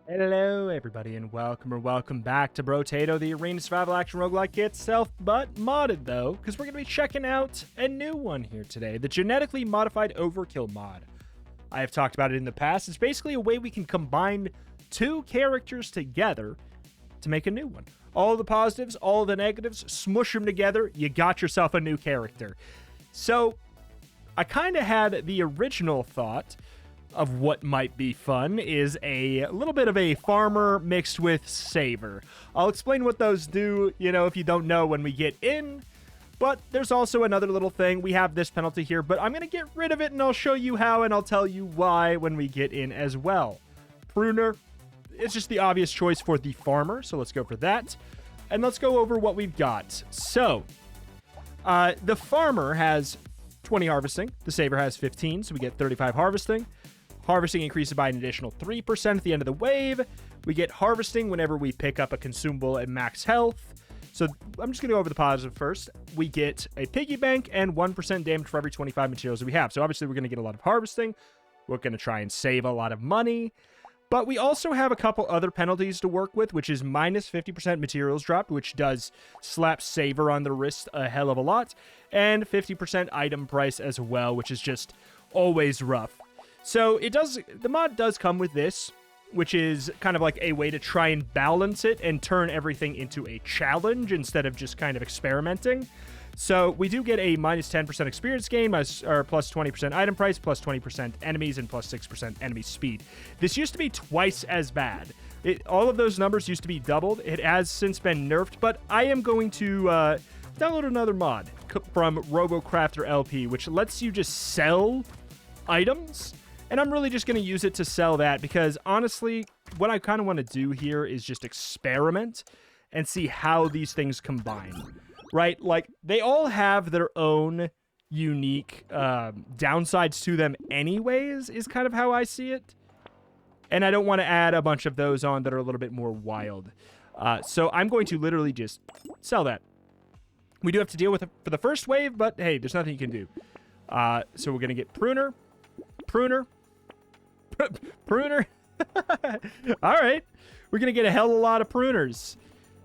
Hello, everybody, and welcome back to Brotato, the arena survival action roguelike itself, but modded, though, because we're going to be checking out a new one here today, the genetically modified overkill mod. I have talked about it in the past. It's basically a way we can combine two characters together to make a new one. All the positives, all the negatives, smush them together, you got yourself a new character. So, I kind of had the original thought of what might be fun is a little bit of a farmer mixed with saver. I'll explain what those do, if you don't know when we get in, but there's also another little thing. We have this penalty here, but I'm going to get rid of it, and I'll show you how, and I'll tell you why when we get in as well. Pruner, it's just the obvious choice for the farmer, so let's go for that, and let's go over what we've got. So, the farmer has 20 harvesting, the saver has 15, so we get 35 harvesting. Harvesting increases by an additional 3% at the end of the wave. We get harvesting whenever we pick up a consumable at max health. So I'm just going to go over the positive first. We get a piggy bank and 1% damage for every 25 materials that we have. So obviously we're going to get a lot of harvesting. We're going to try and save a lot of money. But we also have a couple other penalties to work with, which is minus 50% materials dropped, which does slap saver on the wrist a hell of a lot. And 50% item price as well, which is just always rough. So the mod does come with this, which is kind of like a way to try and balance it and turn everything into a challenge instead of just kind of experimenting. So we do get a minus 10% experience gain, or plus 20% item price, plus 20% enemies, and plus 6% enemy speed. This used to be twice as bad. All of those numbers used to be doubled. It has since been nerfed, but I am going to download another mod from RoboCrafter LP, which lets you just sell items. And I'm really just going to use it to sell that because, honestly, what I kind of want to do here is just experiment and see how these things combine, right? Like, they all have their own unique downsides to them anyways, is kind of how I see it. And I don't want to add a bunch of those on that are a little bit more wild. So I'm going to literally just sell that. We do have to deal with it for the first wave, but hey, there's nothing you can do. So we're going to get Pruner. Pruner. All right. We're going to get a hell of a lot of pruners.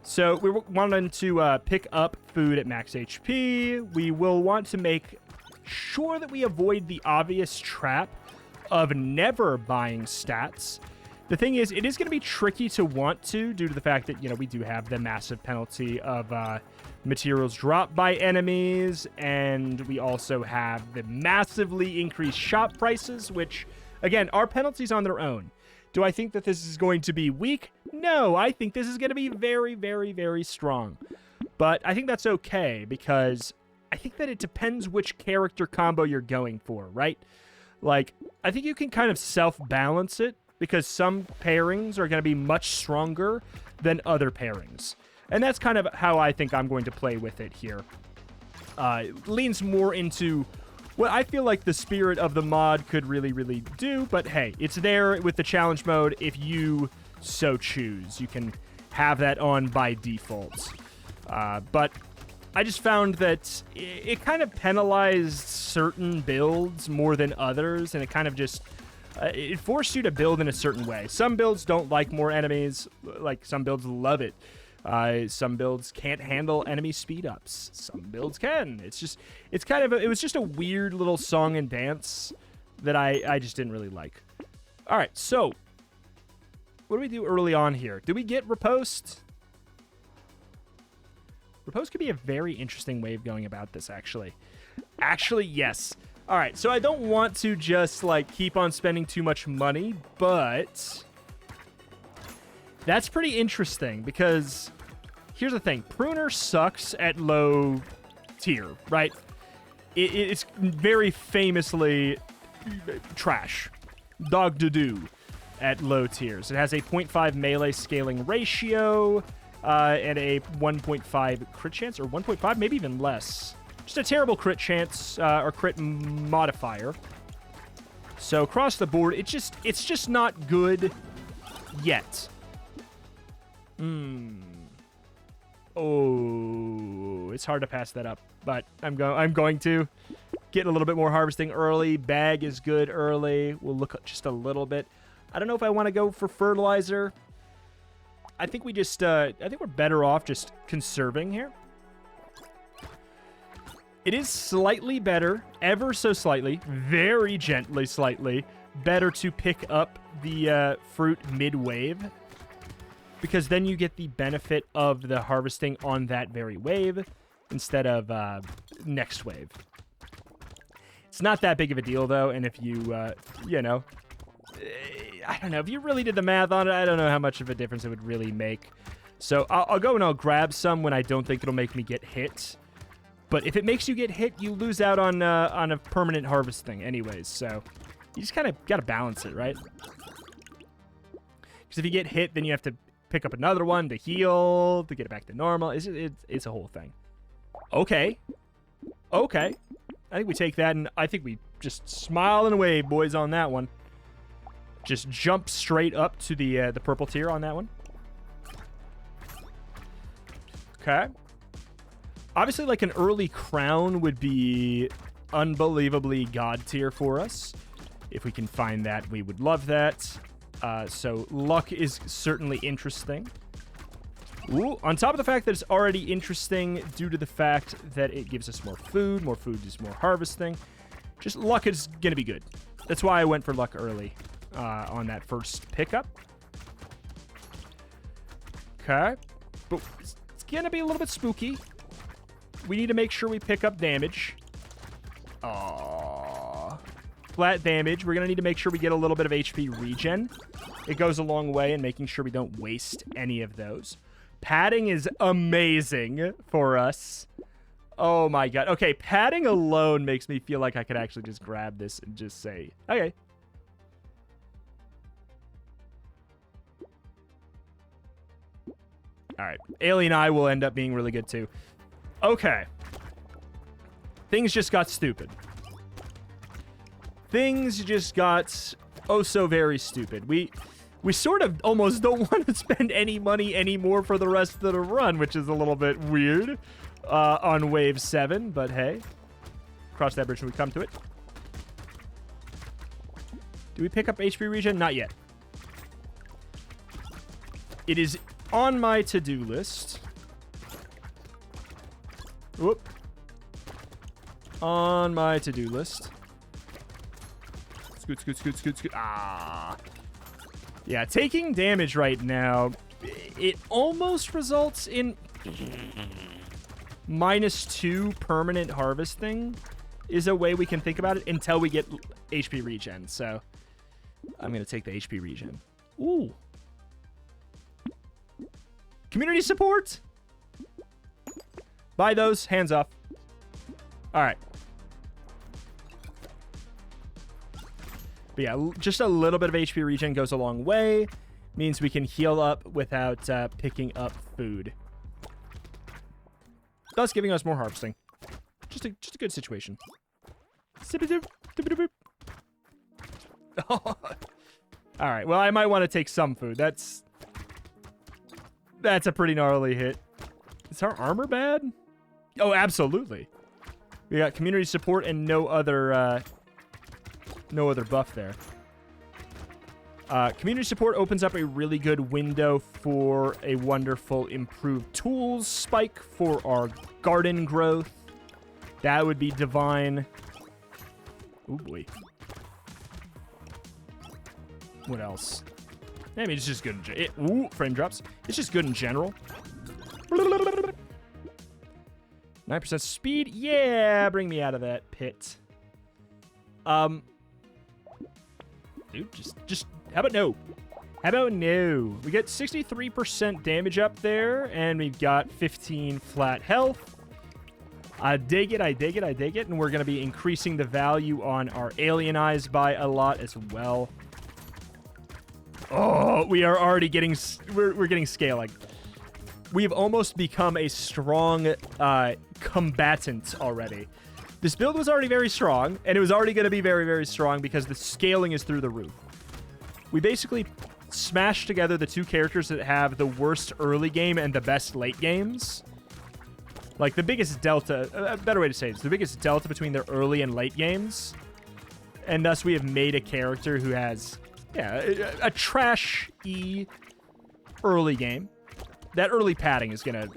So we wanted to pick up food at max HP. We will want to make sure that we avoid the obvious trap of never buying stats. The thing is, it is going to be tricky to want to due to the fact that, we do have the massive penalty of materials dropped by enemies, and we also have the massively increased shop prices, which, again, are penalties on their own. Do I think that this is going to be weak? No, I think this is going to be very, very, very strong. But I think that's okay, because I think that it depends which character combo you're going for, right? Like, I think you can kind of self-balance it, because some pairings are going to be much stronger than other pairings. And that's kind of how I think I'm going to play with it here. It leans more into what I feel like the spirit of the mod could really, really do. But hey, it's there with the challenge mode if you so choose. You can have that on by default. But I just found that it kind of penalized certain builds more than others. And it kind of just... it forced you to build in a certain way. Some builds don't like more enemies. Like, some builds love it. Some builds can't handle enemy speed ups. Some builds can. It was just a weird little song and dance that I just didn't really like. All right, so what do we do early on here? Do we get riposte? Riposte could be a very interesting way of going about this, actually. Actually, yes. All right, so I don't want to just, keep on spending too much money, but that's pretty interesting because here's the thing. Pruner sucks at low tier, right? It's very famously trash. Dog doo-doo at low tiers. It has a 0.5 melee scaling ratio and a 1.5 crit chance, or 1.5, maybe even less. Just a terrible crit chance or crit modifier. So across the board, it's just not good yet. Oh, it's hard to pass that up, but I'm going to get a little bit more harvesting early. Bag is good early. We'll look just a little bit. I don't know if I want to go for fertilizer. I think we just, I think we're better off just conserving here. It is slightly better, ever so slightly, very gently slightly, better to pick up the fruit mid-wave, because then you get the benefit of the harvesting on that very wave instead of next wave. It's not that big of a deal, though, and if you, you know, I don't know, if you really did the math on it, I don't know how much of a difference it would really make. So I'll go and I'll grab some when I don't think it'll make me get hit. But if it makes you get hit, you lose out on a permanent harvesting anyways. So you just kind of got to balance it, right? Because if you get hit, then you have to pick up another one to heal, to get it back to normal. It's a whole thing. Okay. Okay. I think we take that, and I think we just smile and wave, boys, on that one. Just jump straight up to the purple tier on that one. Okay. Obviously, like, an early crown would be unbelievably god tier for us. If we can find that, we would love that. So luck is certainly interesting. Ooh, on top of the fact that it's already interesting due to the fact that it gives us more food is more harvesting. Just luck is going to be good. That's why I went for luck early on that first pickup. Okay. But it's going to be a little bit spooky. We need to make sure we pick up damage. Aww. Flat damage. We're going to need to make sure we get a little bit of HP regen. It goes a long way in making sure we don't waste any of those. Padding is amazing for us. Oh my god. Okay, padding alone makes me feel like I could actually just grab this and just say, okay. Alright. Alien Eye will end up being really good too. Okay. Things just got stupid. Things just got oh so very stupid. We sort of almost don't want to spend any money anymore for the rest of the run, which is a little bit weird on wave 7, but hey. Cross that bridge when we come to it. Do we pick up HP regen? Not yet. It is on my to-do list. Whoop. On my to-do list. Scoot, scoot, scoot, scoot, scoot. Ah. Yeah, taking damage right now, it almost results in -2 permanent harvesting is a way we can think about it until we get HP regen. So I'm going to take the HP regen. Ooh. Community support? Buy those. Hands off. All right. But yeah, just a little bit of HP regen goes a long way. Means we can heal up without picking up food. Thus giving us more harvesting. Just a good situation. All right. Well, I might want to take some food. That's a pretty gnarly hit. Is our armor bad? Oh, absolutely. We got community support and no other buff there. Community support opens up a really good window for a wonderful improved tools spike for our garden growth. That would be divine. Oh boy. What else? I mean, it's just good in ooh, frame drops. It's just good in general. 9% speed. Yeah, bring me out of that pit. Dude, just how about no? How about no? We get 63% damage up there, and we've got 15 flat health. I dig it, I dig it, I dig it. And we're going to be increasing the value on our alien eyes by a lot as well. Oh, we are already getting... We're getting scaling. We've almost become a strong combatant already. This build was already very strong, and it was already going to be very, very strong because the scaling is through the roof. We basically smashed together the two characters that have the worst early game and the best late games. Like, the biggest delta... A better way to say it is the biggest delta between their early and late games. And thus, we have made a character who has Yeah, a trash-y early game. That early padding is going to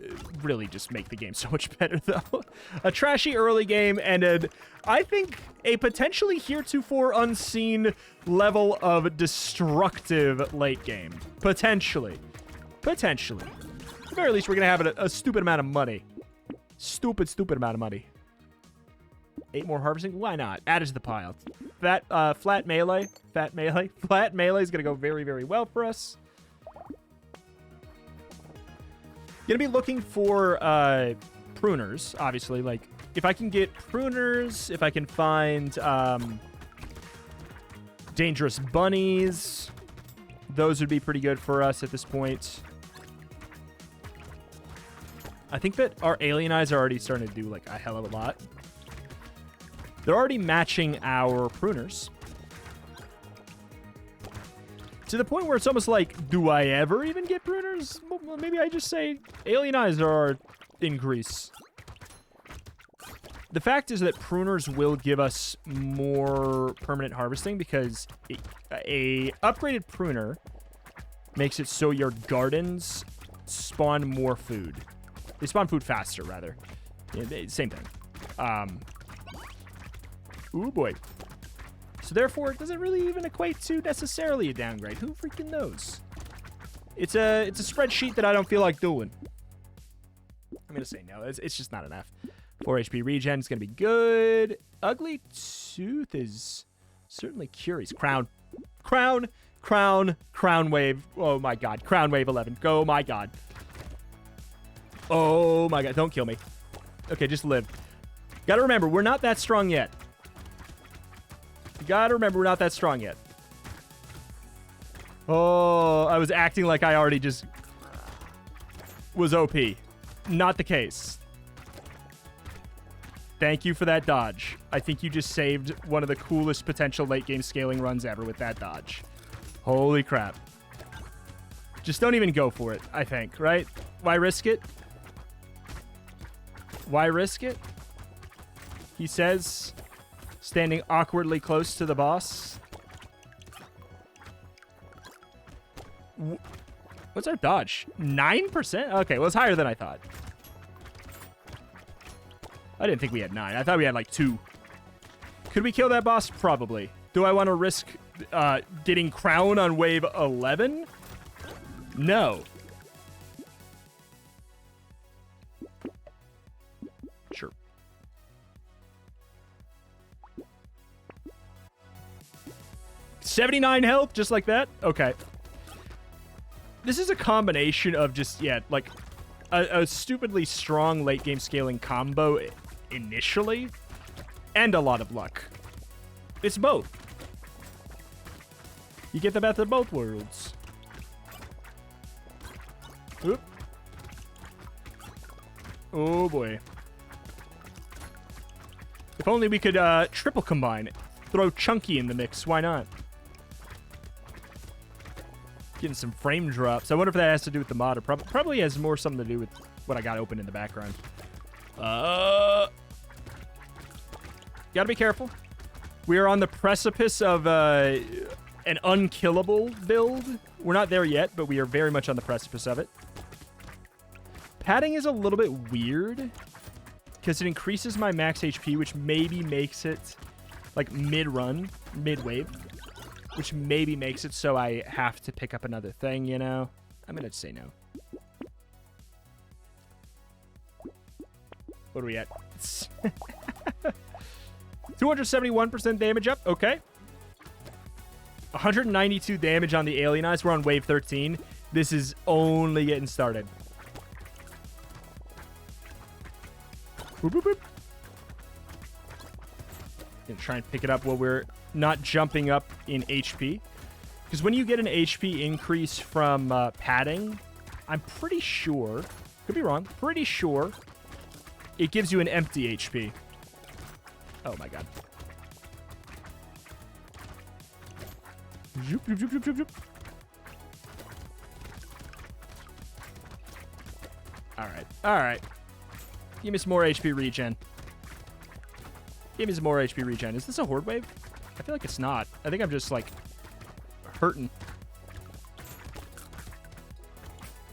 really just make the game so much better, though. A trashy early game and I think a potentially heretofore unseen level of destructive late game. Potentially. Potentially. At the very least, we're going to have a stupid amount of money. Stupid amount of money. 8 more harvesting? Why not? Add it to the pile. Flat melee. Flat melee is going to go very, very well for us. Gonna be looking for pruners, obviously. Like, if I can get pruners, if I can find dangerous bunnies, those would be pretty good for us at this point. I think that our alien eyes are already starting to do, like, a hell of a lot. They're already matching our pruners. To the point where it's almost like, do I ever even get pruners? Well, maybe I just say alien eyes are in Greece. The fact is that pruners will give us more permanent harvesting because a upgraded pruner makes it so your gardens spawn more food. They spawn food faster, rather. Yeah, same thing. Ooh, boy. So therefore, it doesn't really even equate to necessarily a downgrade. Who freaking knows? It's a spreadsheet that I don't feel like doing. I'm going to say no. It's just not enough. 4 HP regen is going to be good. Ugly Tooth is certainly curious. Crown wave. Oh my god. Crown wave 11. Oh my god. Oh my god. Don't kill me. Okay, just live. Gotta remember, we're not that strong yet. You gotta remember, we're not that strong yet. Oh, I was acting like I already just was OP. Not the case. Thank you for that dodge. I think you just saved one of the coolest potential late game scaling runs ever with that dodge. Holy crap. Just don't even go for it, I think, right? Why risk it? Why risk it? He says, standing awkwardly close to the boss. What's our dodge? 9%? Okay, well, it's higher than I thought. I didn't think we had 9. I thought we had like 2. Could we kill that boss? Probably. Do I want to risk getting crown on wave 11? No. Sure. $79 health, just like that? Okay. This is a combination of just, yeah, like a stupidly strong late game scaling combo initially, and a lot of luck. It's both. You get the best of both worlds. Oop. Oh boy. If only we could triple combine it. Throw Chunky in the mix. Why not? Getting some frame drops. I wonder if that has to do with the mod or probably has more something to do with what I got open in the background. Gotta be careful. We are on the precipice of an unkillable build. We're not there yet, but we are very much on the precipice of it. Padding is a little bit weird because it increases my max HP, which maybe makes it like mid-run, mid-wave, which maybe makes it so I have to pick up another thing, you know? I'm going to say no. What are we at? 271% damage up. Okay. 192 damage on the alien eyes. We're on wave 13. This is only getting started. Boop, boop, boop. Gonna try and pick it up while we're not jumping up in HP. Because when you get an HP increase from padding, I'm pretty sure, could be wrong, pretty sure it gives you an empty HP. Oh my god. Zoop, zoop, zoop, zoop, zoop, zoop. Alright, alright. Give me some more HP regen. Give me some more HP regen. Is this a horde wave? I feel like it's not. I think I'm just, like, hurting.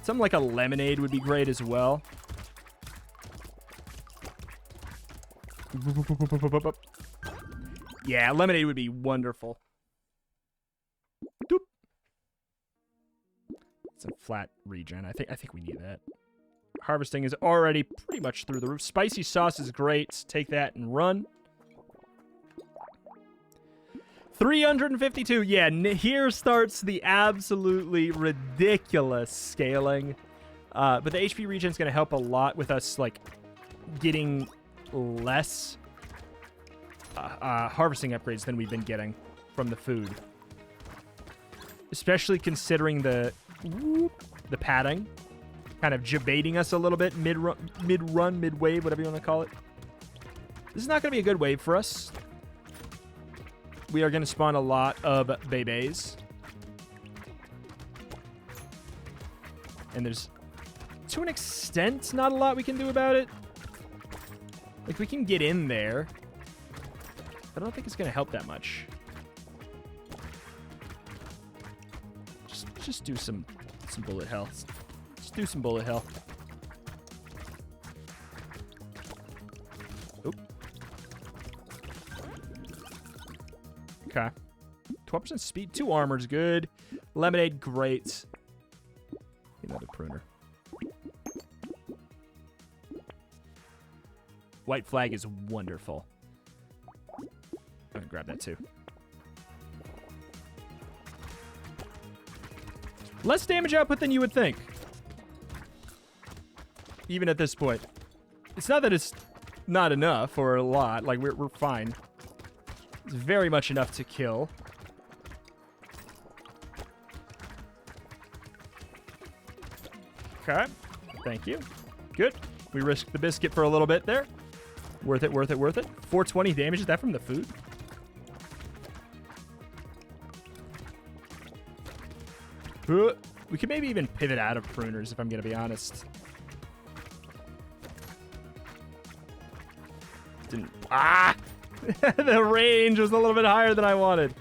Something like a lemonade would be great as well. Yeah, lemonade would be wonderful. Doop. It's a flat regen. I think we need that. Harvesting is already pretty much through the roof. Spicy sauce is great. Take that and run. 352. Yeah, here starts the absolutely ridiculous scaling. But the HP regen is going to help a lot with us, like, getting less harvesting upgrades than we've been getting from the food. Especially considering the padding. Kind of jebaiting us a little bit mid-run, mid-wave, whatever you want to call it. This is not going to be a good wave for us. We are going to spawn a lot of bebes. And there's, to an extent, not a lot we can do about it. Like, we can get in there. I don't think it's going to help that much. Just do some bullet hell. Just do some bullet hell. Oop. Okay. 12% speed. 2 armor's good. Lemonade, great. Another pruner. White flag is wonderful. I'm gonna grab that too. Less damage output than you would think. Even at this point. It's not that it's not enough or a lot. Like, we're fine. It's very much enough to kill. Okay. Thank you. Good. We risked the biscuit for a little bit there. Worth it, worth it, worth it. 420 damage. Is that from the food? We could maybe even pivot out of pruners, if I'm going to be honest. Didn't... Ah! The range was a little bit higher than I wanted.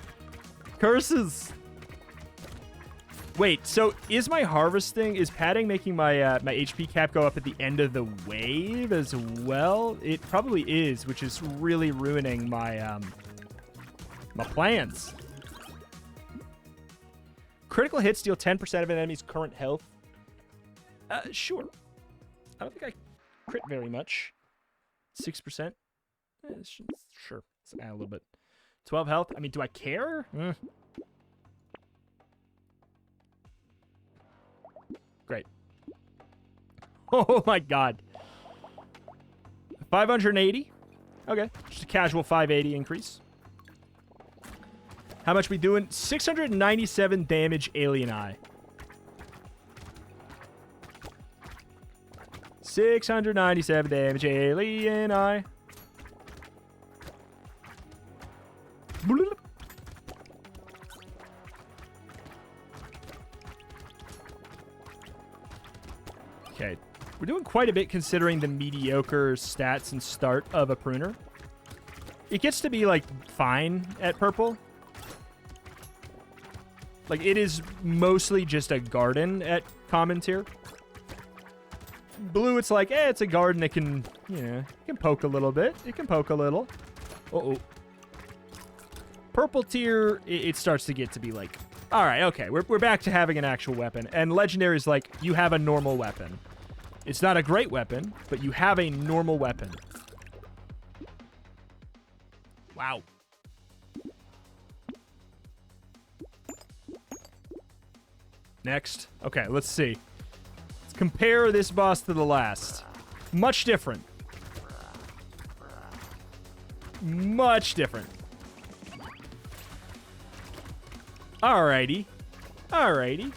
Curses! Wait, so is my harvesting... Is padding making my my HP cap go up at the end of the wave as well? It probably is, which is really ruining my, my plans. Critical hits deal 10% of an enemy's current health. Sure. I don't think I crit very much. 6%. Sure. Let's add a little bit. 12 health. I mean, do I care? Great. Oh my god. 580. Okay. Just a casual 580 increase. How much we doing? 697 damage, Alien Eye. 697 damage, Alien Eye. Okay. We're doing quite a bit considering the mediocre stats and start of a pruner. It gets to be, like, fine at purple. Like, it is mostly just a garden at common tier. Blue, it's like, it's a garden that can, you know, it can poke a little bit. It can poke a little. Uh-oh. Purple tier, it starts to get to be like, all right, okay, we're back to having an actual weapon. And legendary is like, you have a normal weapon. It's not a great weapon, but you have a normal weapon. Wow. Next. Okay, let's see. Let's compare this boss to the last. Much different. Much different. Alrighty. Alrighty.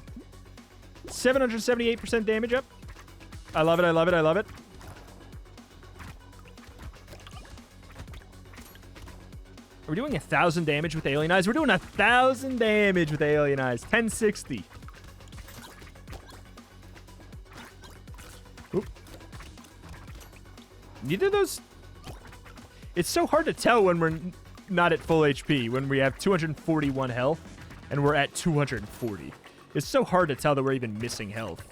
778% damage up. I love it, I love it, I love it. Are we doing 1,000 damage with Alien Eyes? We're doing 1,000 damage with Alien Eyes. 1060. Oop. Neither of those... It's so hard to tell when we're not at full HP, when we have 241 health. and we're at 240. It's so hard to tell that we're even missing health.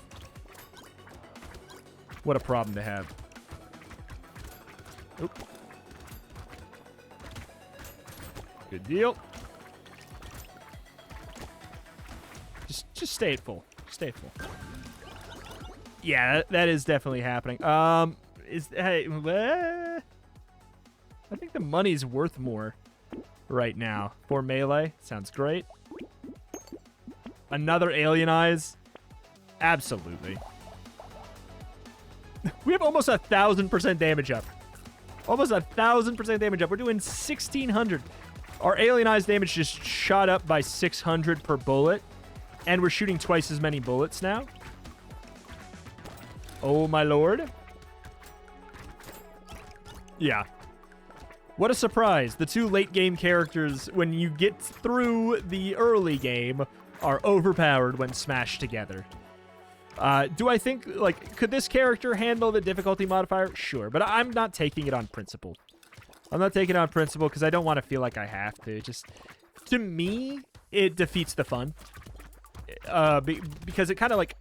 What a problem to have. Oop. Good deal. Just stay at full. Stay at full. Yeah, that is definitely happening. Hey, I think the money's worth more right now for melee. Sounds great. Another Alien Eyes? Absolutely. We have almost 1,000% damage up. Almost 1,000% damage up. We're doing 1,600. Our Alien Eyes damage just shot up by 600 per bullet. And we're shooting twice as many bullets now. Oh, my lord. Yeah. What a surprise. The two late game characters, when you get through the early game, are overpowered when smashed together. Do I think, like, could this character handle the difficulty modifier? Sure, but I'm not taking it on principle. I'm not taking it on principle because I don't want to feel like I have to. Just, to me, it defeats the fun. Because it kind of, like,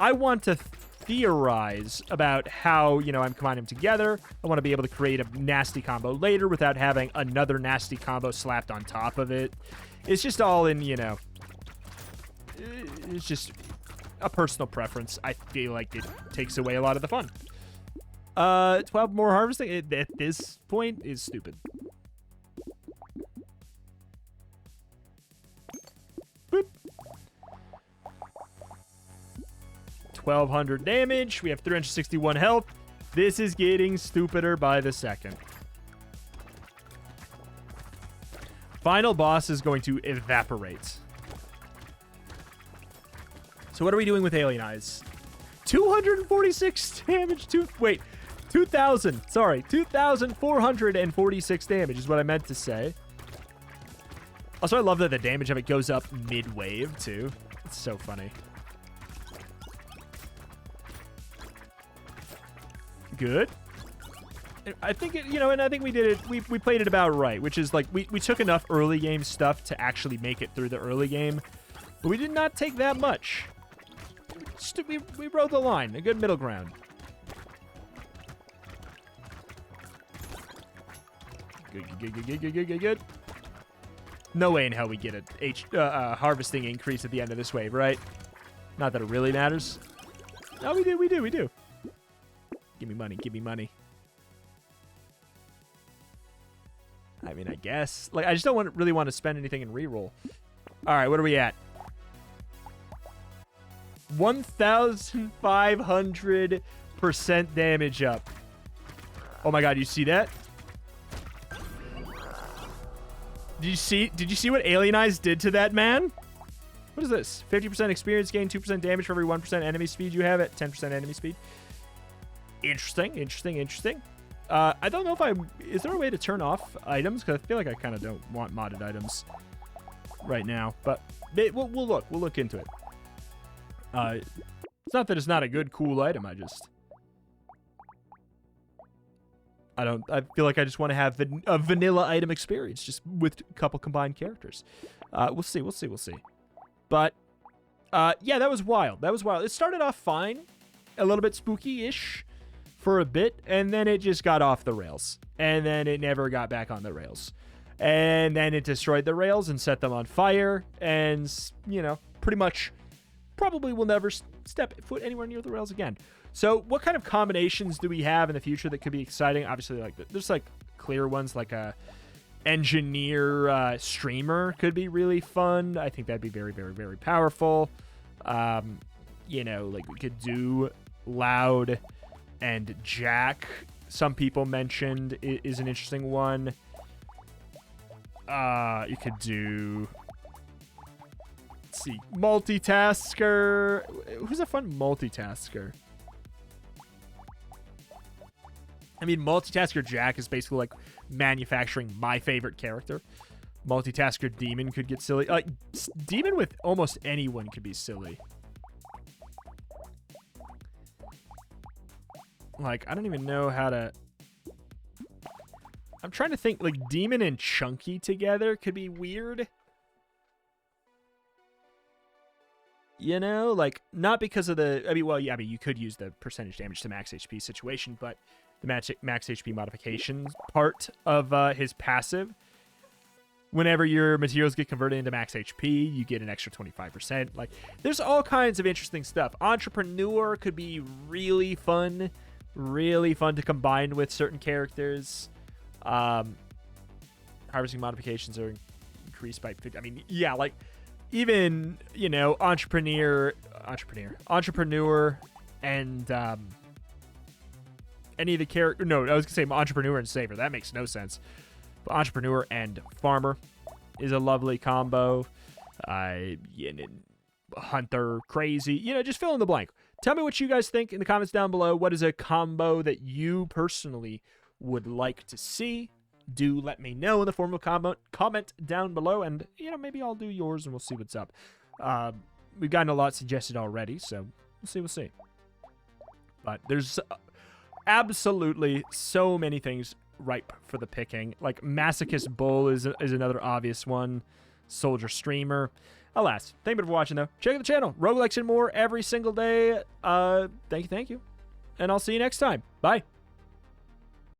I want to theorize about how, you know, I'm combining them together. I want to be able to create a nasty combo later without having another nasty combo slapped on top of it. It's just all in, you know, it's just a personal preference. I feel like it takes away a lot of the fun. 12 more harvesting at this point is stupid. Boop. 1,200 damage. We have 361 health. This is getting stupider by the second. Final boss is going to evaporate. So what are we doing with Alien Eyes? 246 damage. 2,000. Sorry, 2,446 damage is what I meant to say. Also, I love that the damage of it goes up mid-wave, too. It's so funny. Good. I think it, you know, and I think we did it. We played it about right, which is like we took enough early game stuff to actually make it through the early game, but we did not take that much. We rode the line, a good middle ground. Good. No way in hell we get a harvesting increase at the end of this wave, right? Not that it really matters. No, we do. Give me money. I mean, I guess. Like, I just don't really want to spend anything in reroll. All right, what are we at? 1,500% damage up. Oh my god, you see that? Did you see what Alien Eyes did to that man? What is this? 50% experience gain, 2% damage for every 1% enemy speed you have at 10% enemy speed. Interesting. I don't know if is there a way to turn off items? Because I feel like I kind of don't want modded items right now. But we'll look into it. It's not that it's not a good, cool item. I feel like I just want to have a vanilla item experience just with a couple combined characters. We'll see. But, yeah, that was wild. It started off fine, a little bit spooky-ish for a bit, and then it just got off the rails. And then it never got back on the rails. And then it destroyed the rails and set them on fire, and, you know, pretty much probably will never step foot anywhere near the rails again. So what kind of combinations do we have in the future that could be exciting? Obviously, like there's like clear ones, like a engineer streamer could be really fun. I think that'd be very, very, very powerful. You know, like we could do Loud and Jack. Some people mentioned is an interesting one. You could do, let's see, multitasker. Who's a fun multitasker? I mean, multitasker Jack is basically like manufacturing my favorite character. Multitasker Demon could get silly. Like, Demon with almost anyone could be silly. Like, I don't even know how to... I'm trying to think, like, Demon and Chunky together could be weird. You know, like, not because of the, I mean, well, yeah, I mean, you could use the percentage damage to max HP situation, but the max HP modifications part of his passive, whenever your materials get converted into max HP, you get an extra 25%. Like, there's all kinds of interesting stuff. Entrepreneur could be really fun to combine with certain characters. Harvesting modifications are increased by 50. I mean, yeah, like, even, you know, entrepreneur, and any of the character. No, I was gonna say entrepreneur and saver. That makes no sense. But entrepreneur and farmer is a lovely combo. Hunter, crazy. You know, just fill in the blank. Tell me what you guys think in the comments down below. What is a combo that you personally would like to see? Do let me know in the form of comment down below, and, you know, maybe I'll do yours and we'll see what's up. We've gotten a lot suggested already, so we'll see. But there's absolutely so many things ripe for the picking. Like, Masochist Bull is another obvious one. Soldier Streamer. Alas, thank you for watching, though. Check out the channel. Roguelikes and more every single day. Thank you. And I'll see you next time. Bye.